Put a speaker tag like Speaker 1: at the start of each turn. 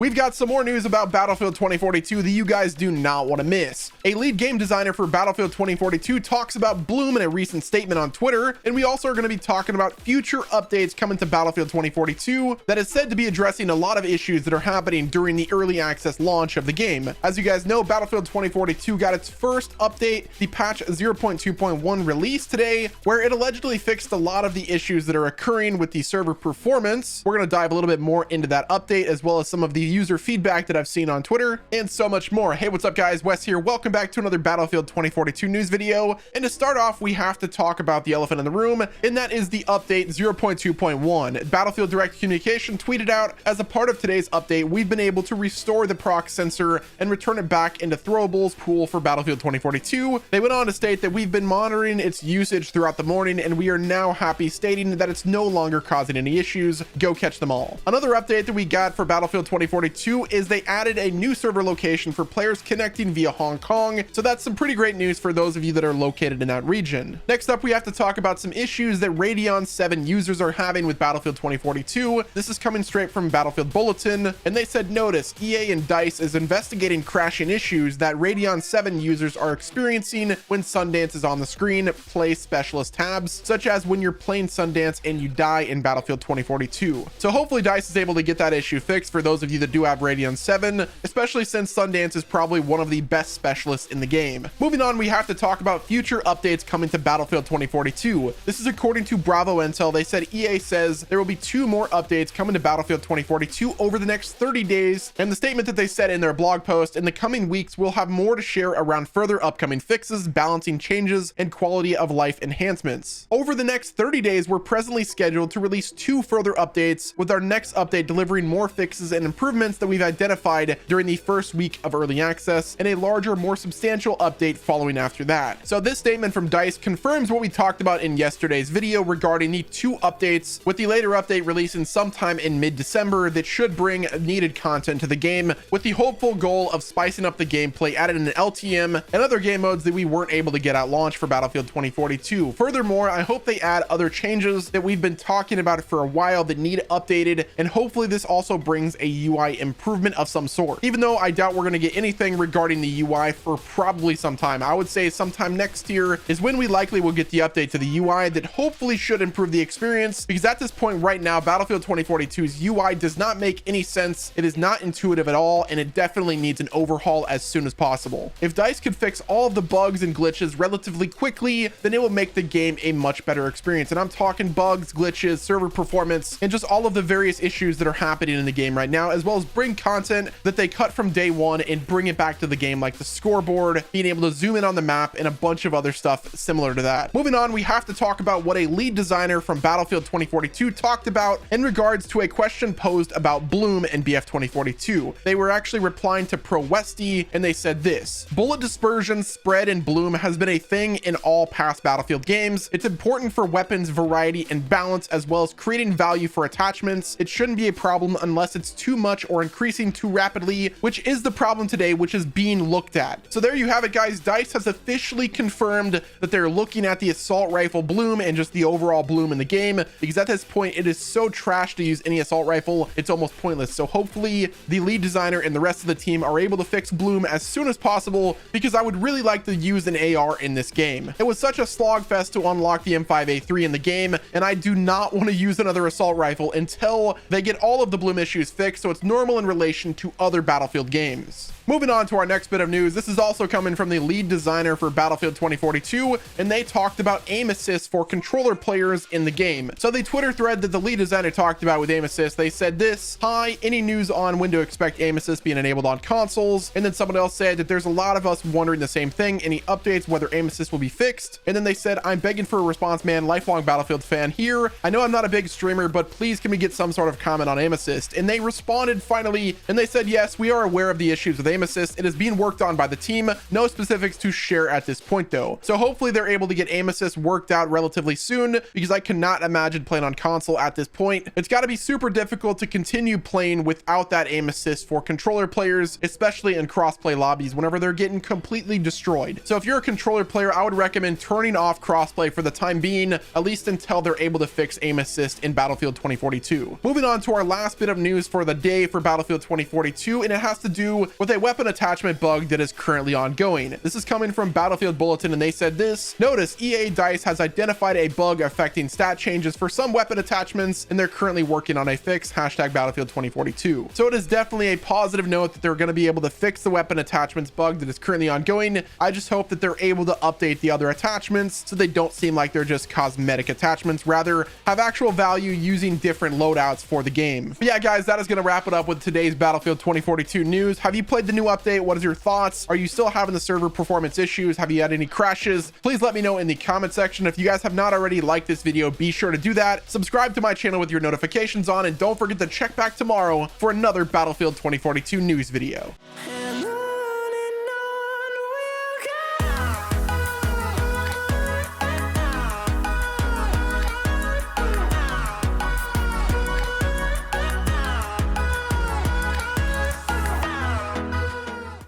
Speaker 1: We've got some more news about Battlefield 2042 that you guys do not want to miss. A lead game designer for Battlefield 2042 talks about Bloom in a recent statement on Twitter, and we also are going to be talking about future updates coming to Battlefield 2042 that is said to be addressing a lot of issues that are happening during the early access launch of the game. As you guys know, Battlefield 2042 got its first update, the patch 0.2.1 release today, where it allegedly fixed a lot of the issues that are occurring with the server performance. We're going to dive a little bit more into that update, as well as some of the user feedback that I've seen on Twitter, and so much more. Hey, what's up guys? Wes here. Welcome back to another Battlefield 2042 news video. And to start off, we have to talk about the elephant in the room, and that is the update 0.2.1. Battlefield Direct Communication tweeted out, as a part of today's update, we've been able to restore the proc sensor and return it back into throwables pool for Battlefield 2042. They went on to state that we've been monitoring its usage throughout the morning, and we are now happy, stating that it's no longer causing any issues. Go catch them all. Another update that we got for Battlefield 2042 is they added a new server location for players connecting via Hong Kong. So that's some pretty great news for those of you that are located in that region. Next up, we have to talk about some issues that Radeon 7 users are having with Battlefield 2042. This is coming straight from Battlefield Bulletin, and they said, notice EA and DICE is investigating crashing issues that Radeon 7 users are experiencing when Sundance is on the screen. Play specialist tabs, such as when you're playing Sundance and you die in Battlefield 2042. So hopefully DICE is able to get that issue fixed for those of you that do have Radeon 7, especially since Sundance is probably one of the best specialists in the game. Moving on, we have to talk about future updates coming to Battlefield 2042. This is according to Bravo Intel. They said EA says there will be 2 more updates coming to Battlefield 2042 over the next 30 days. And the statement that they said in their blog post, in the coming weeks, we'll have more to share around further upcoming fixes, balancing changes, and quality of life enhancements. Over the next 30 days, we're presently scheduled to release 2 further updates, with our next update delivering more fixes and improvements that we've identified during the first week of early access, and a larger, more substantial update following after that. So this statement from DICE confirms what we talked about in yesterday's video regarding the 2 updates, with the later update releasing sometime in mid-December that should bring needed content to the game, with the hopeful goal of spicing up the gameplay, added in an LTM and other game modes that we weren't able to get at launch for Battlefield 2042. Furthermore, I hope they add other changes that we've been talking about for a while that need updated, and hopefully this also brings a UI improvement of some sort, even though I doubt we're going to get anything regarding the UI for probably some time. I would say sometime next year is when we likely will get the update to the UI that hopefully should improve the experience, because at this point right now, Battlefield 2042's UI does not make any sense. It is not intuitive at all, and it definitely needs an overhaul as soon as possible. If DICE could fix all of the bugs and glitches relatively quickly, then it will make the game a much better experience. And I'm talking bugs, glitches, server performance, and just all of the various issues that are happening in the game right now, as well as bring content that they cut from day one and bring it back to the game, like the scoreboard, being able to zoom in on the map, and a bunch of other stuff similar to that. Moving on, we have to talk about what a lead designer from Battlefield 2042 talked about in regards to a question posed about Bloom in BF 2042. They were actually replying to Pro Westy, and they said this: bullet dispersion, spread, and Bloom has been a thing in all past Battlefield games. It's important for weapons variety and balance, as well as creating value for attachments. It shouldn't be a problem unless it's too much or increasing too rapidly, which is the problem today, which is being looked at. So there you have it, guys. DICE has officially confirmed that they're looking at the assault rifle Bloom and just the overall Bloom in the game, because at this point it is so trash to use any assault rifle, it's almost pointless. So hopefully the lead designer and the rest of the team are able to fix Bloom as soon as possible, because I would really like to use an AR in this game. It was such a slog fest to unlock the M5A3 in the game, and I do not want to use another assault rifle until they get all of the Bloom issues fixed, so it's normal in relation to other Battlefield games. Moving on to our next bit of news. This is also coming from the lead designer for Battlefield 2042, and they talked about aim assist for controller players in the game. So the Twitter thread that the lead designer talked about with aim assist, they said this: hi, any news on when to expect aim assist being enabled on consoles? And then someone else said that there's a lot of us wondering the same thing. Any updates whether aim assist will be fixed? And then they said, I'm begging for a response, man, lifelong Battlefield fan here. I know I'm not a big streamer, but please can we get some sort of comment on aim assist? And they responded finally, and they said, yes, we are aware of the issues with aim aim assist. It is being worked on by the team. No specifics to share at this point though. So hopefully they're able to get aim assist worked out relatively soon, because I cannot imagine playing on console at this point. It's got to be super difficult to continue playing without that aim assist for controller players, especially in crossplay lobbies whenever they're getting completely destroyed. So if you're a controller player, I would recommend turning off crossplay for the time being, at least until they're able to fix aim assist in Battlefield 2042. Moving on to our last bit of news for the day for Battlefield 2042, and it has to do with a weapon attachment bug that is currently ongoing. This is coming from Battlefield Bulletin, and they said this: notice EA DICE has identified a bug affecting stat changes for some weapon attachments, and they're currently working on a fix, hashtag Battlefield 2042. So it is definitely a positive note that they're going to be able to fix the weapon attachments bug that is currently ongoing. I just hope that they're able to update the other attachments so they don't seem like they're just cosmetic attachments, rather have actual value using different loadouts for the game. But yeah, guys, that is going to wrap it up with today's Battlefield 2042 news. Have you played the new update? What is your thoughts? Are you still having the server performance issues? Have you had any crashes? Please let me know in the comment section. If you guys have not already liked this video, be sure to do that. Subscribe to my channel with your notifications on, and don't forget to check back tomorrow for another Battlefield 2042 news video.